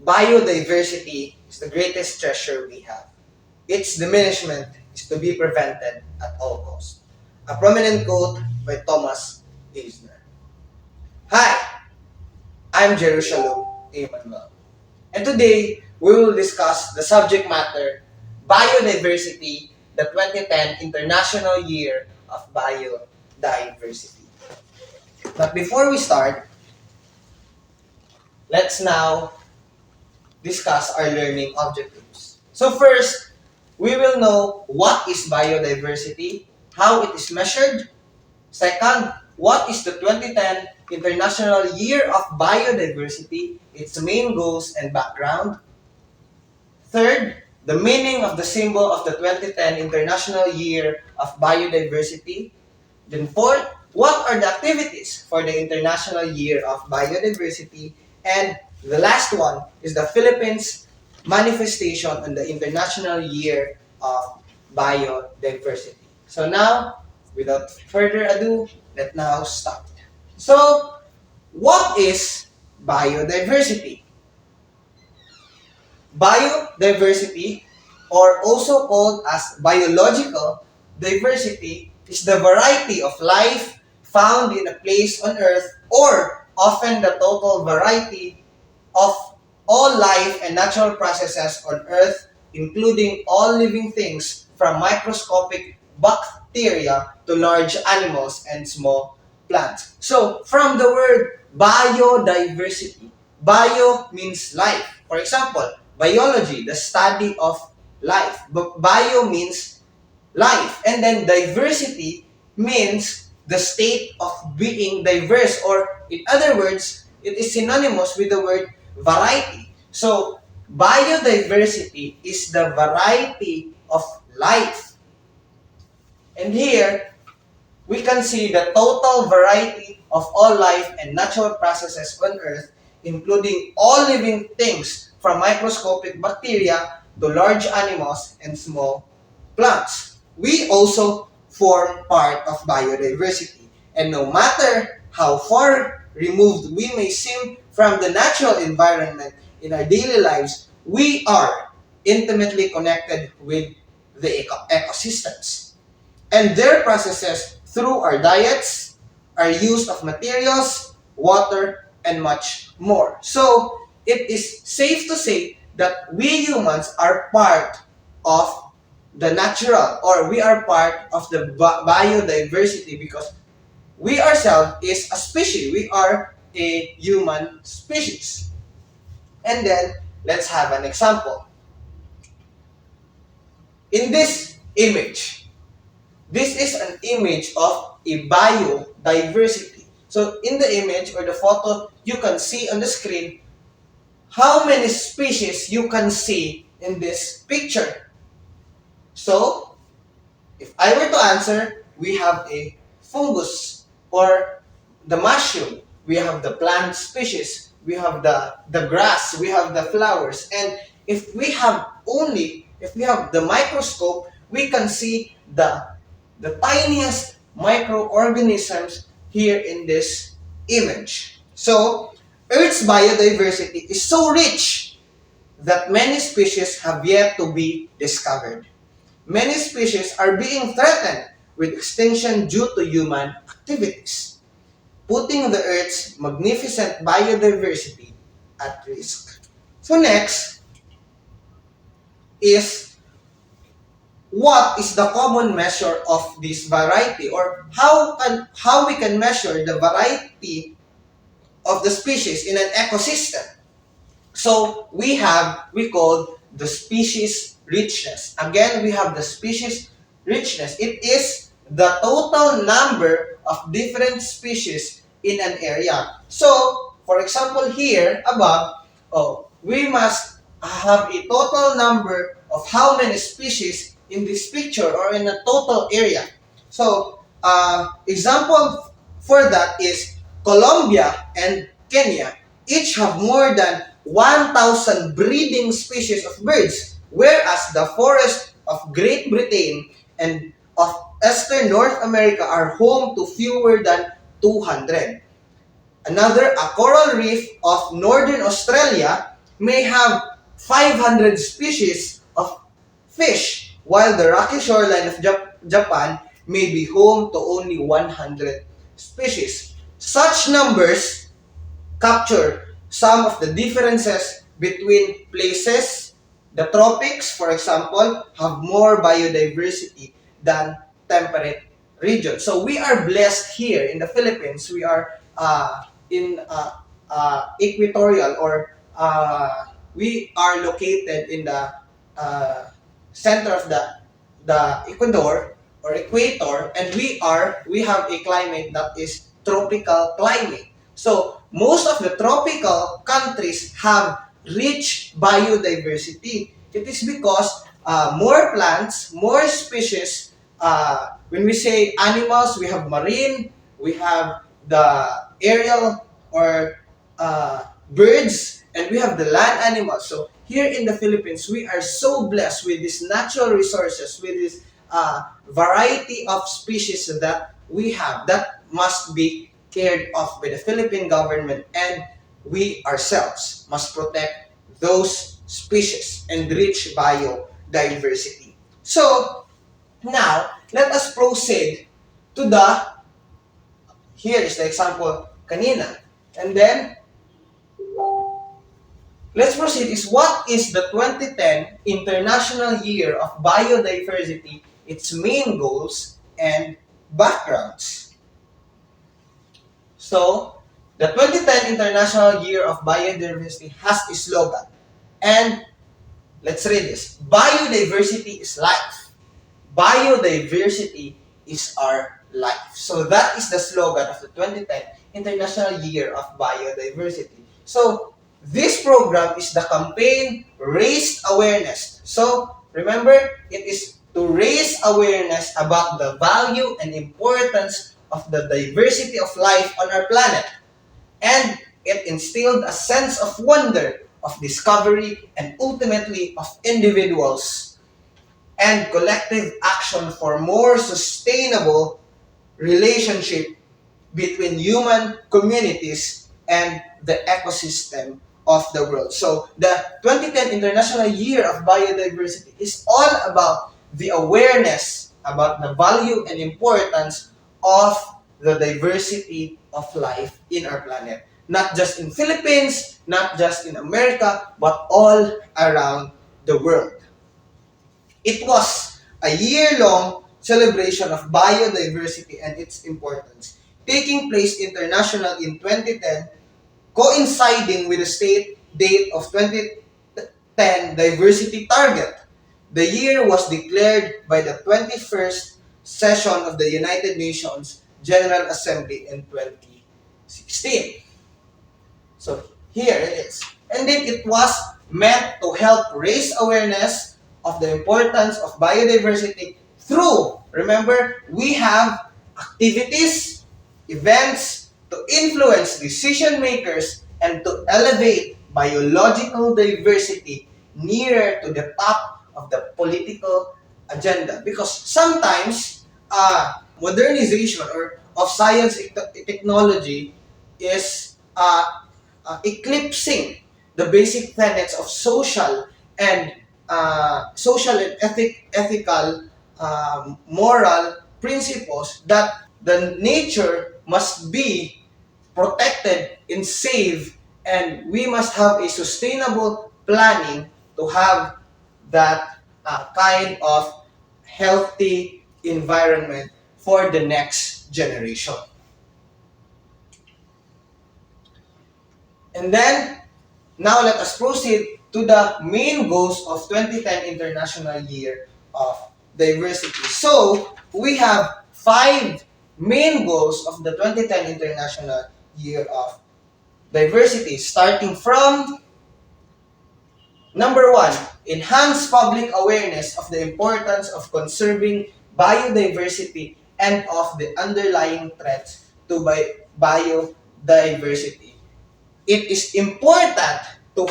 Biodiversity is the greatest treasure we have. Its diminishment is to be prevented at all costs. A prominent quote by Thomas Eisner. Hi, I'm Jerusalem Emmanuel. And today, we will discuss the subject matter, Biodiversity, the 2010 International Year of Biodiversity. But before we start, let's now discuss our learning objectives. So first, we will know what is biodiversity, how it is measured. Second, what is the 2010 International Year of Biodiversity, its main goals and background. Third, the meaning of the symbol of the 2010 International Year of Biodiversity. Then fourth, what are the activities for the International Year of Biodiversity? And the last one is the Philippines manifestation on the International Year of Biodiversity. So now, without further ado, let's now start. So, what is biodiversity? Biodiversity, or also called as biological diversity, is the variety of life found in a place on Earth, or often the total variety of all life and natural processes on Earth, including all living things from microscopic bacteria to large animals and small plants. So, from the word biodiversity, bio means life. For example, biology, the study of life. But bio means life. And then diversity means the state of being diverse, or in other words, it is synonymous with the word variety. So, biodiversity is the variety of life. And here, we can see the total variety of all life and natural processes on Earth, including all living things from microscopic bacteria to large animals and small plants. We also form part of biodiversity. And no matter how far removed we may seem from the natural environment in our daily lives, we are intimately connected with the ecosystems and their processes through our diets, our use of materials, water, and much more. So, it is safe to say that we humans are part of the natural, or we are part of the biodiversity, because we ourselves is a species. We are a human species. And then, let's have an example. In this image, this is an image of a biodiversity. So in the image or the photo, you can see on the screen how many species you can see in this picture. So, if I were to answer, we have a fungus or the mushroom, we have the plant species, we have the grass, we have the flowers, and if we have the microscope, we can see the tiniest microorganisms here in this image. So, Earth's biodiversity is so rich that many species have yet to be discovered. Many species are being threatened with extinction due to human activities, putting the Earth's magnificent biodiversity at risk. So next is, what is the common measure of this variety, or how we can measure the variety of the species in an ecosystem? So we call the species richness. Again, we have the species richness. It is the total number of different species in an area. So, for example, here above, we must have a total number of how many species in this picture or in a total area. So, example for that is Colombia and Kenya. Each have more than 1,000 breeding species of birds, whereas the forests of Great Britain and of Eastern North America are home to fewer than 200. A coral reef of Northern Australia may have 500 species of fish, while the rocky shoreline of Japan may be home to only 100 species. Such numbers capture some of the differences between places. The tropics, for example, have more biodiversity than temperate regions. So we are blessed here in the Philippines. We are in equatorial, or we are located in the center of the Ecuador or equator, and we have a climate that is tropical climate. So most of the tropical countries have rich biodiversity. It is because more plants, more species. When we say animals, we have marine, we have the aerial or birds, and we have the land animals. So here in the Philippines, we are so blessed with these natural resources, with this variety of species that we have that must be cared of by the Philippine government, and we ourselves must protect those species and rich biodiversity. So now let us proceed to the, here is the example kanina, and then let's proceed is what is the 2010 International Year of Biodiversity, its main goals and backgrounds. So, the 2010 International Year of Biodiversity has a slogan. And let's read this. Biodiversity is life. Biodiversity is our life. So that is the slogan of the 2010 International Year of Biodiversity. So this program is the campaign Raise Awareness. So remember, it is to raise awareness about the value and importance of the diversity of life on our planet. And it instilled a sense of wonder, of discovery, and ultimately of individuals and collective action for more sustainable relationship between human communities and the ecosystem of the world. So the 2010 International Year of Biodiversity is all about the awareness about the value and importance of the diversity of life in our planet. Not just in Philippines, not just in America, but all around the world. It was a year-long celebration of biodiversity and its importance, taking place international in 2010, coinciding with the state date of 2010 diversity target. The year was declared by the 21st session of the United Nations General Assembly in 2016. So here it is. And then it was meant to help raise awareness of the importance of biodiversity through, remember, we have activities, events to influence decision makers and to elevate biological diversity nearer to the top of the political agenda. Because sometimes modernization or of science and technology is eclipsing the basic tenets of social and ethical moral principles that the nature must be protected and saved, and we must have a sustainable planning to have that kind of healthy environment for the next generation. And then, now let us proceed to the main goals of 2010 International Year of Diversity. So, we have 5 main goals of the 2010 International Year of Diversity, starting from number 1, enhance public awareness of the importance of conserving biodiversity and of the underlying threats to biodiversity. It is important to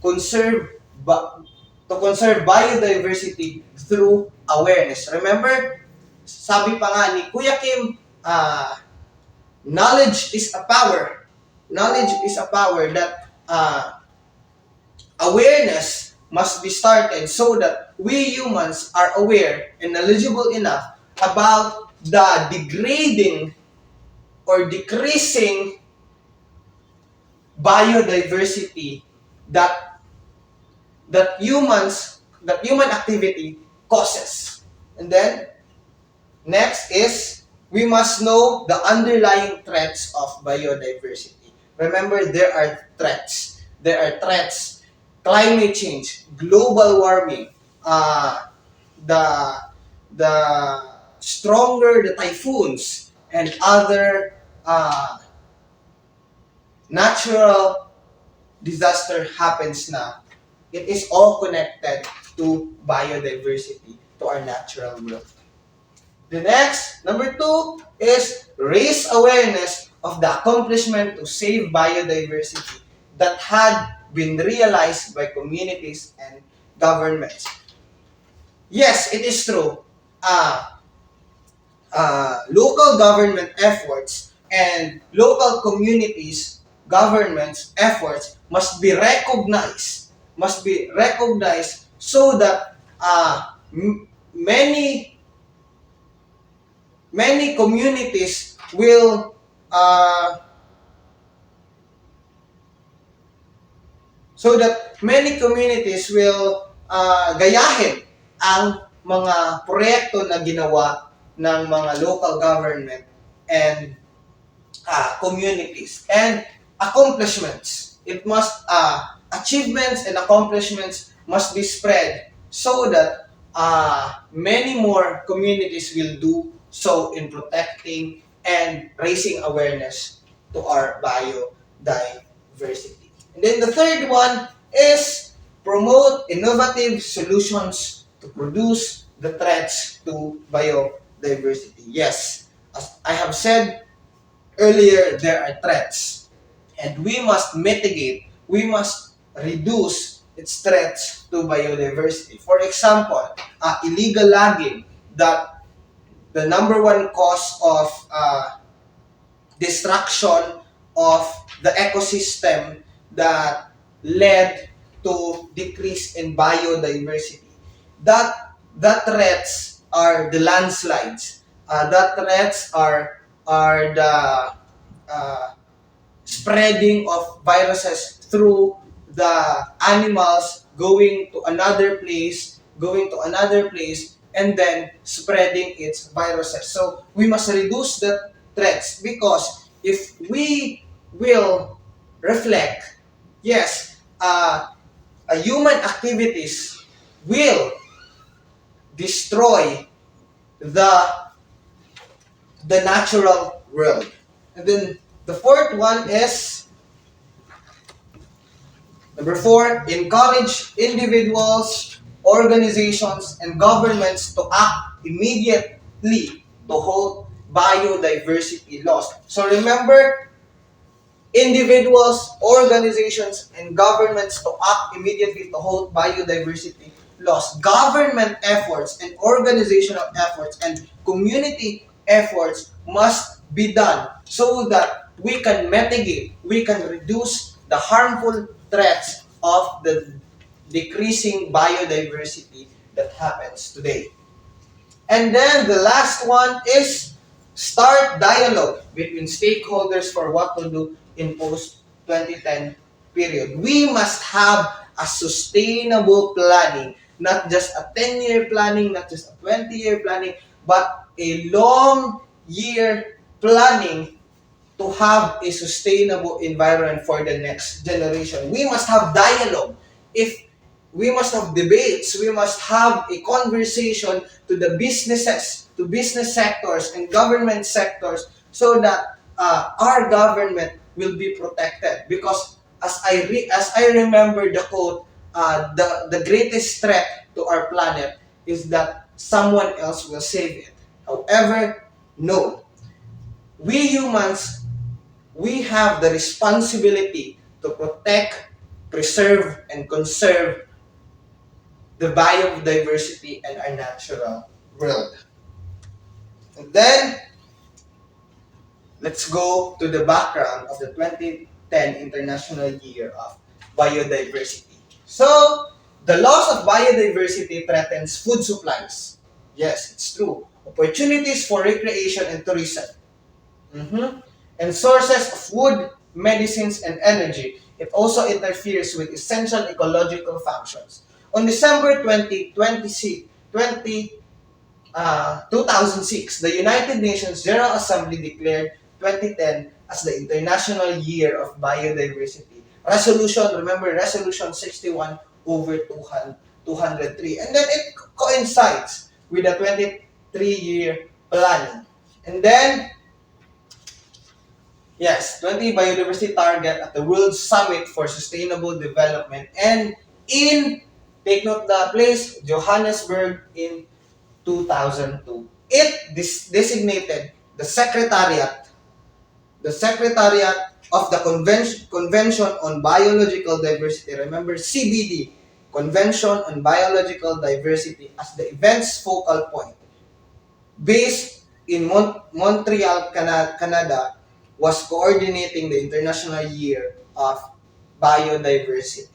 conserve biodiversity through awareness. Remember, sabi pa nga ni Kuya Kim, knowledge is a power. Knowledge is a power that awareness must be started so that we humans are aware and knowledgeable enough about the degrading or decreasing biodiversity that that human activity causes. And then next is we must know the underlying threats of biodiversity. Remember, there are threats. There are threats. Climate change, global warming, the the stronger the typhoons and other natural disaster happens na, it is all connected to biodiversity, to our natural world. The next, number two, is raise awareness of the accomplishment to save biodiversity that had been realized by communities and governments. Yes, it is true. Uh, Local government efforts and local communities, governments efforts must be recognized so that many many communities will gayahin ang mga proyekto na ginawa ng mga local government and communities and accomplishments. It must achievements and accomplishments must be spread so that many more communities will do so in protecting and raising awareness to our biodiversity. And then the third one is promote innovative solutions to produce the threats to biodiversity. Yes, as I have said earlier, there are threats. And we must mitigate, we must reduce its threats to biodiversity. For example, illegal logging, that the number one cause of destruction of the ecosystem that led to decrease in biodiversity. That threats are the landslides. That threats are the uh, spreading of viruses through the animals going to another place, and then spreading its viruses. So we must reduce the threats because if we will reflect, yes, human activities will destroy the natural world. And then the fourth one is number four, encourage individuals, organizations, and governments to act immediately to halt biodiversity loss. So remember, individuals, organizations, and governments to act immediately to halt biodiversity loss. Government efforts and organizational efforts and community efforts must be done so that we can mitigate, we can reduce the harmful threats of the decreasing biodiversity that happens today. And then the last one is start dialogue between stakeholders for what to do in post-2010 period. We must have a sustainable planning, not just a 10-year planning, not just a 20-year planning, but a long year planning to have a sustainable environment for the next generation. We must have dialogue. If we must have debates, we must have a conversation to the businesses, to business sectors and government sectors so that our government will be protected. Because as I remember the quote, the greatest threat to our planet is that someone else will save it. However, no. We humans, we have the responsibility to protect, preserve, and conserve the biodiversity and our natural world. And then, let's go to the background of the 2010 International Year of Biodiversity. So, the loss of biodiversity threatens food supplies. Yes, it's true. Opportunities for recreation and tourism. Mhm. And sources of wood, medicines, and energy. It also interferes with essential ecological functions. On December 2006, the United Nations General Assembly declared 2010 as the International Year of Biodiversity. Resolution 61 over 203. And then it coincides with the 23-year planning. And then, yes, 20 biodiversity target at the World Summit for Sustainable Development. And take note the place, Johannesburg in 2002. It designated the Secretariat of the Convention on Biological Diversity, remember CBD, Convention on Biological Diversity, as the event's focal point. Based in Montreal, Canada, was coordinating the International Year of Biodiversity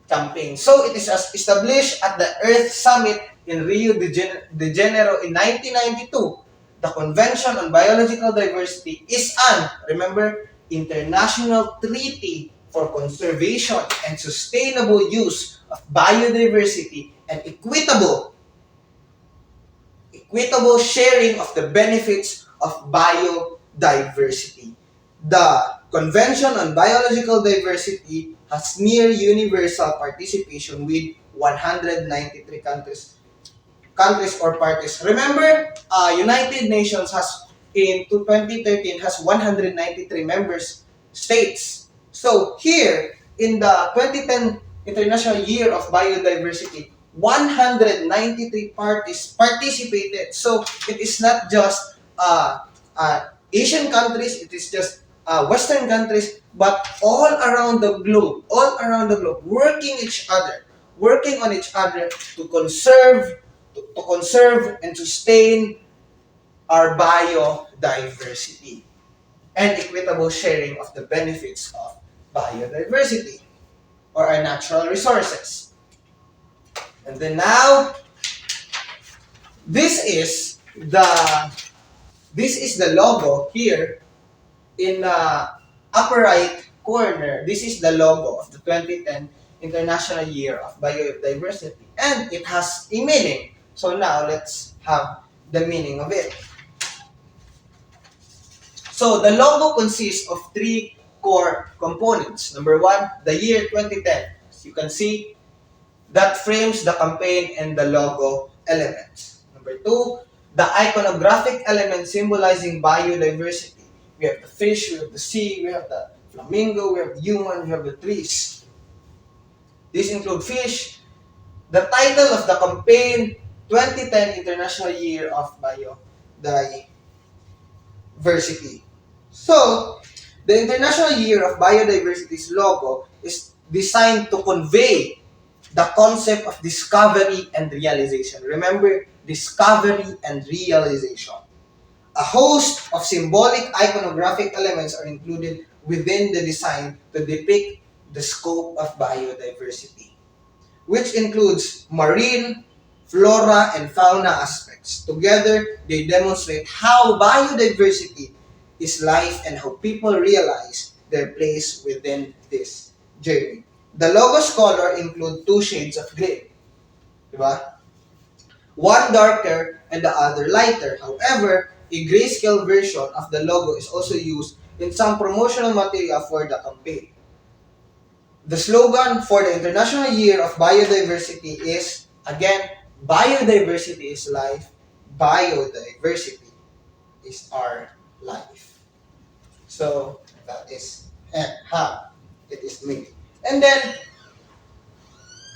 campaign. So it is established at the Earth Summit in Rio de Janeiro in 1992. The Convention on Biological Diversity is an, remember, international treaty for conservation and sustainable use of biodiversity and equitable sharing of the benefits of biodiversity. The Convention on Biological Diversity has near universal participation with 193 countries or parties. Remember, United Nations has in 2013 has 193 members states. So here in the 2010 International Year of Biodiversity, 193 parties participated. So it is not just Asian countries, it is just Western countries, but all around the globe, working on each other to conserve and sustain our biodiversity and equitable sharing of the benefits of biodiversity or our natural resources. And then now, this is the logo here in the upper right corner. This is the logo of the 2010 International Year of Biodiversity, and it has a meaning. So now let's have the meaning of it. So the logo consists of three core components. Number one, the year 2010. As you can see, that frames the campaign and the logo elements. Number two, the iconographic elements symbolizing biodiversity. We have the fish, we have the sea, we have the flamingo, we have the human, we have the trees. These include fish. The title of the campaign, 2010 International Year of Biodiversity. So, the International Year of Biodiversity's logo is designed to convey the concept of discovery and realization. Remember, discovery and realization. A host of symbolic iconographic elements are included within the design to depict the scope of biodiversity, which includes marine, flora, and fauna aspects. Together, they demonstrate how biodiversity is life and how people realize their place within this journey. The logo's color include two shades of green, diba? One darker and the other lighter. However, a grayscale version of the logo is also used in some promotional material for the campaign. The slogan for the International Year of Biodiversity is, again, biodiversity is life, biodiversity is our life. So, that is how it is made. And then,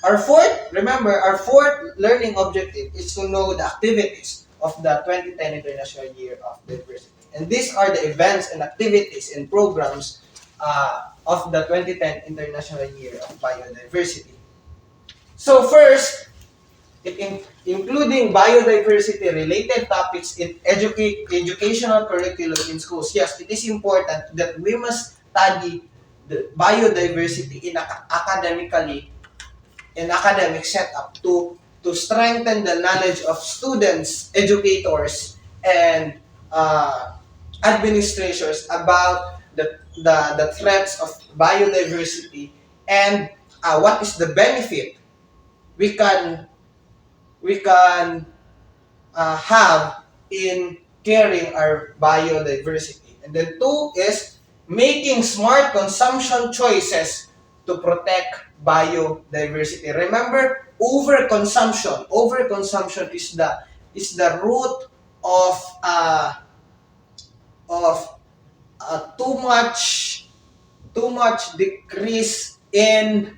our fourth learning objective is to know the activities of the 2010 International Year of Diversity. And these are the events and activities and programs of the 2010 International Year of Biodiversity. So first, including biodiversity-related topics in educational curriculum in schools. Yes, it is important that we must study the biodiversity in academically and academic setup to strengthen the knowledge of students, educators, and administrators about the threats of biodiversity and what is the benefit we can we can have in caring our biodiversity. And then two is making smart consumption choices to protect biodiversity. Remember, overconsumption. Overconsumption is the root of of too much decrease in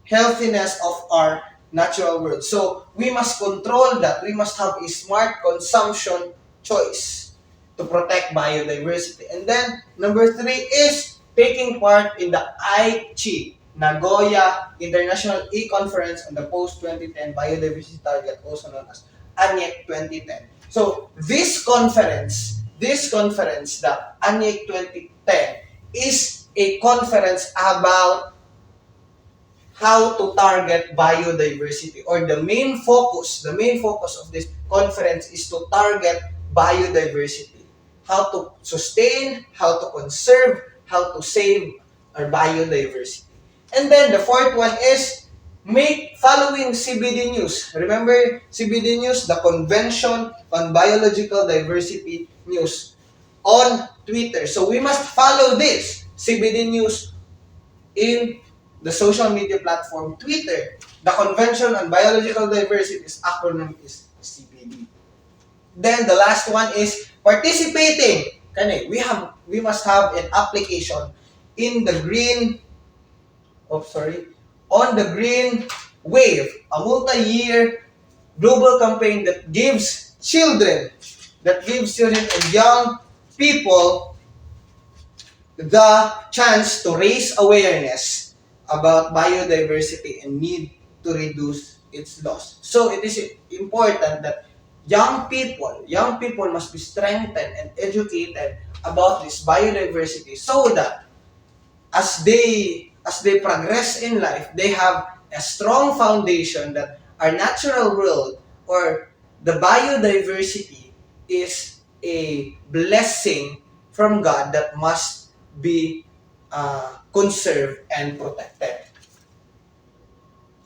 healthiness of our natural world. So we must control that. We must have a smart consumption choice to protect biodiversity. And then number three is taking part in the Aichi Nagoya International E-Conference on the Post-2010 Biodiversity Target, also known as ANIEC 2010. So this conference, the ANIEC 2010, is a conference about how to target biodiversity, or the main focus of this conference is to target biodiversity, how to sustain, how to conserve, how to save our biodiversity. And then the fourth one is make following CBD news. Remember CBD news, the Convention on Biological Diversity news on Twitter. So we must follow this CBD news in the social media platform Twitter. The Convention on Biological Diversity's acronym is CBD. Then the last one is participating. We must have an application in the green on the green wave, a multi-year global campaign that gives children and young people the chance to raise awareness about biodiversity and need to reduce its loss. So it is important that young people must be strengthened and educated about this biodiversity, so that as they progress in life, they have a strong foundation that our natural world, or the biodiversity, is a blessing from God that must be conserved and protected.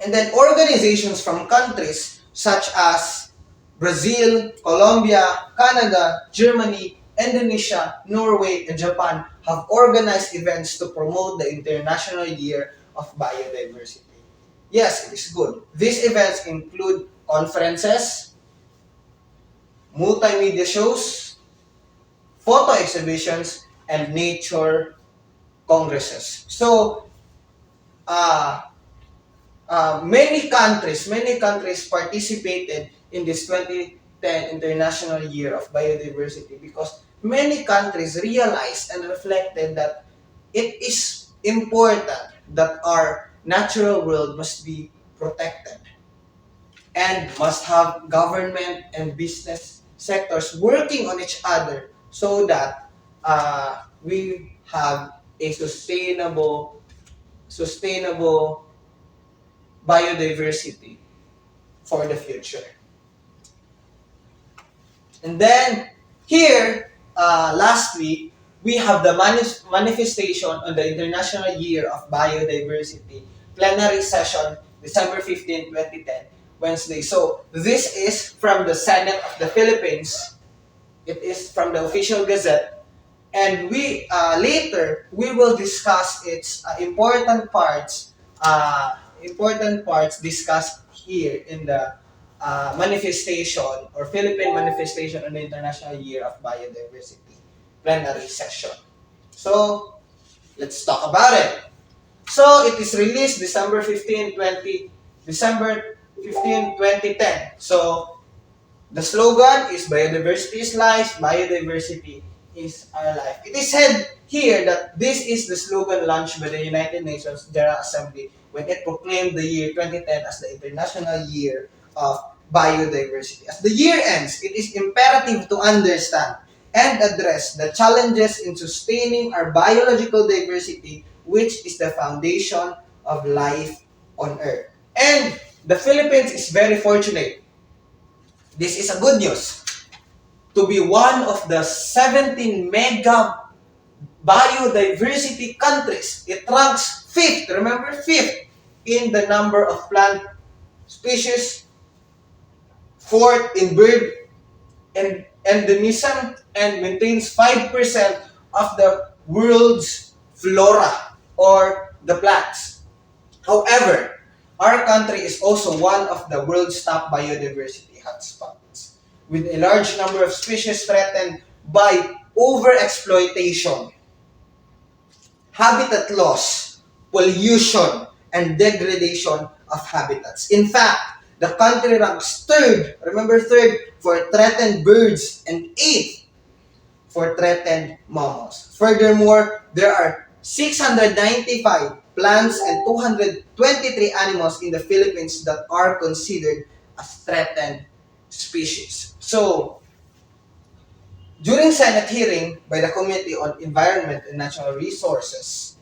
And then organizations from countries such as Brazil, Colombia, Canada, Germany, Indonesia, Norway, and Japan have organized events to promote the International Year of Biodiversity. Yes, it is good. These events include conferences, multimedia shows, photo exhibitions, and nature congresses. So, uh, many countries participated in this 2010 International Year of Biodiversity, because many countries realized and reflected that it is important that our natural world must be protected, and must have government and business sectors working on each other, so that we have a sustainable biodiversity for the future. And then here, last week, we have the manifestation on the International Year of Biodiversity plenary session, December 15, 2010, Wednesday. So this is from the Senate of the Philippines. It is from the official gazette, and we later we will discuss its important parts discussed here in the manifestation, or Philippine manifestation on the International Year of Biodiversity plenary session. So let's talk about it. So it is released December 15, 2010. So the slogan is "Biodiversity is life, biodiversity is our life." It is said here that this is the slogan launched by the United Nations General Assembly when it proclaimed the year 2010 as the International Year of Biodiversity. As the year ends, it is imperative to understand and address the challenges in sustaining our biological diversity, which is the foundation of life on Earth. And the Philippines is very fortunate. This is a good news to be one of the 17 mega biodiversity countries. It ranks fifth, remember, fifth in the number of plant species, fourth in bird and endemism, and maintains 5% of the world's flora or the plants. However, our country is also one of the world's top biodiversity hotspots, with a large number of species threatened by overexploitation, habitat loss, pollution, and degradation of habitats. In fact, the country ranks third, remember third, for threatened birds and eighth for threatened mammals. Furthermore, there are 695 plants and 223 animals in the Philippines that are considered as threatened species. So, during Senate hearing by the Committee on Environment and Natural Resources,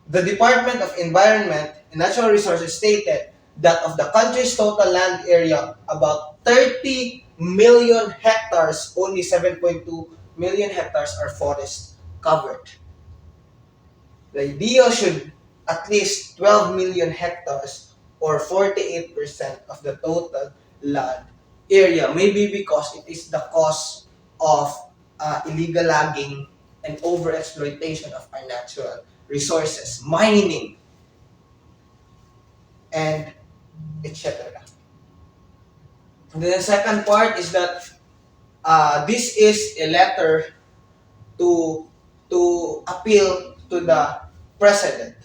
the Department of Environment and Natural Resources stated that of the country's total land area, about 30 million hectares, only 7.2 million hectares are forest covered. The ideal should at least 12 million hectares or 48% of the total land area. Maybe because it is the cause of illegal logging and overexploitation of our natural resources, mining, and etc. The second part is that this is a letter to appeal to the president.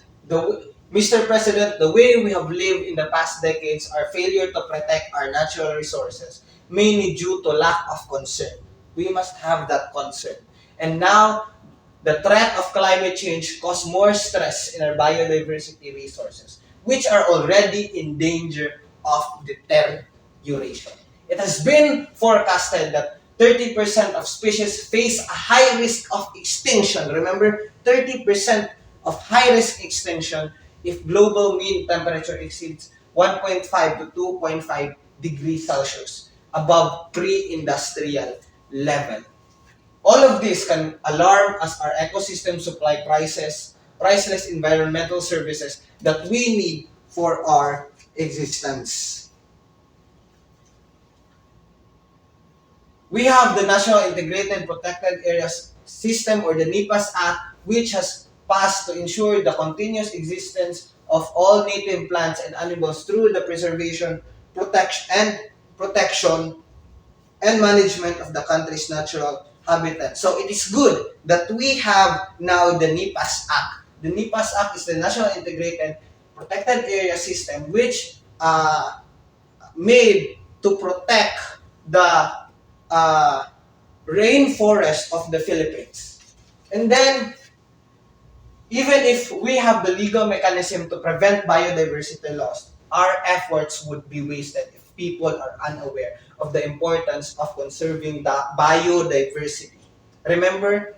Mr. President, the way we have lived in the past decades, our failure to protect our natural resources, mainly due to lack of concern. We must have that concern. And now, the threat of climate change causes more stress in our biodiversity resources, which are already in danger of deterioration. It has been forecasted that 30% of species face a high risk of extinction. Remember, 30% of high risk extinction if global mean temperature exceeds 1.5 to 2.5 degrees Celsius above pre-industrial level. All of this can alarm as our ecosystem supply priceless environmental services that we need for our existence. We have the National Integrated Protected Areas System, or the NIPAS Act, which has passed to ensure the continuous existence of all native plants and animals through the preservation, protection and management of the country's natural habitat. So it is good that we have now the NIPAS Act. The NIPAS Act is the National Integrated Protected Area System, which made to protect the rainforest of the Philippines. And then, even if we have the legal mechanism to prevent biodiversity loss, our efforts would be wasted if people are unaware of the importance of conserving the biodiversity. Remember,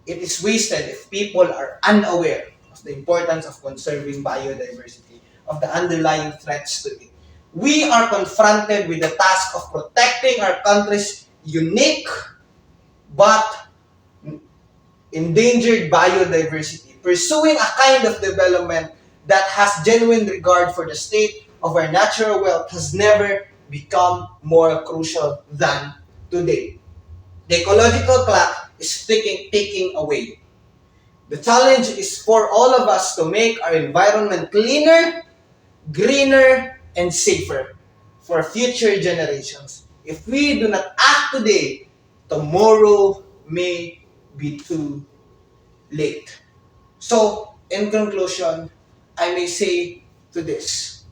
it is wasted if people are unaware of the importance of conserving biodiversity, of the underlying threats to it. We are confronted with the task of protecting our country's unique but endangered biodiversity, pursuing a kind of development that has genuine regard for the state of our natural wealth has never become more crucial than today. The ecological clock is ticking away. The challenge is for all of us to make our environment cleaner, greener, and safer for future generations. If we do not act today, tomorrow may be too late. So, in conclusion, I may say to this,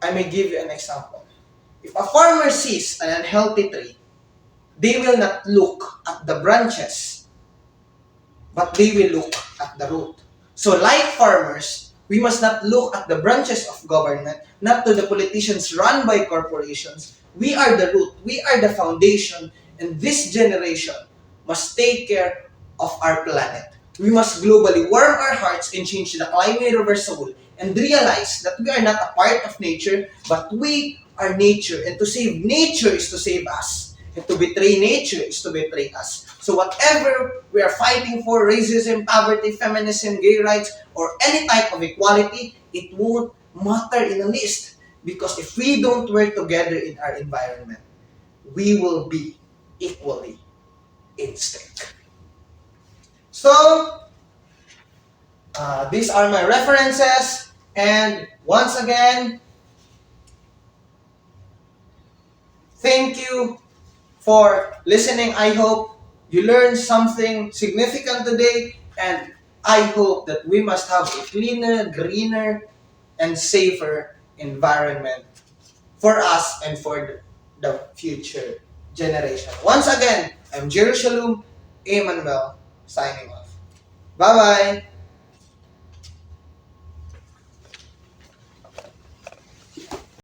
I may give you an example. If a farmer sees an unhealthy tree, they will not look at the branches, but they will look at the root. So like farmers, we must not look at the branches of government, not to the politicians run by corporations. We are the root, we are the foundation, and this generation must take care of our planet. We must globally warm our hearts and change the climate of our soul and realize that we are not a part of nature, but we are nature. And to save nature is to save us. And to betray nature is to betray us. So whatever we are fighting for, racism, poverty, feminism, gay rights, or any type of equality, it won't matter in the least. Because if we don't work together in our environment, we will be equally instinct. So, these are my references. And once again, thank you for listening. I hope you learned something significant today. And I hope that we must have a cleaner, greener, and safer environment for us and for the future generation. Once again, I'm Jerusalem Emmanuel signing off. Bye-bye.